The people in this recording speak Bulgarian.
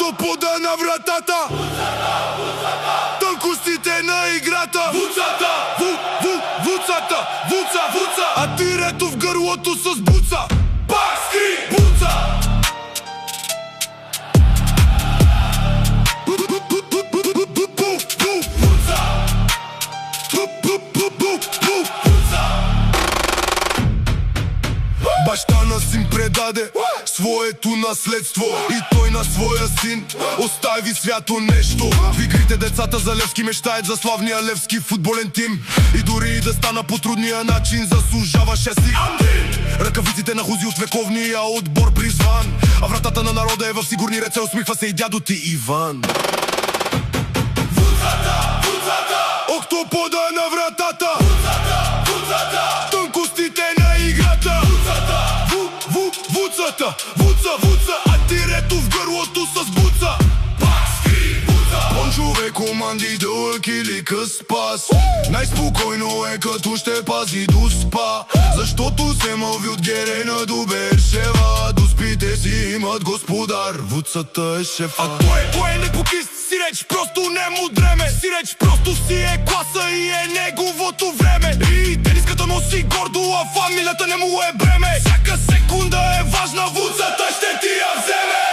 Кто пода на вратата? Тънкостите на играта. Вуцата! Вуцата! Вуца! А тирето в гърлото с буца. Пак скри! Буца! Баща на син предаде своето наследство и той на своя син остави свято нещо. В игрите децата за Левски мечтаят за славния левски футболен тим. И дори и да стана по трудния начин заслужаваше си. Ръкавиците на хузи от вековния отбор призван, а вратата на народа е в сигурни ръце, усмихва се и дядо ти Иван. Вуцата! Кто пода на вратата? Вуцата! Тънкостите на играта. Вуца, а тирето в гърлото с буца. Пак скри, буца. Пончове команди, дълъг или къс пас. Най-спокойно е като ще пази до спа, защото се мълви от Герена до Бершева. Доспите си имат господар, вуцата е шефа. А той е непокист, сиреч просто не му дреме. Сиреч просто си е класа и е неговото време. И тениската носи гордо, а фамилията не му е бреме. Всяка секунда е важна, вуцата ще ти я вземе.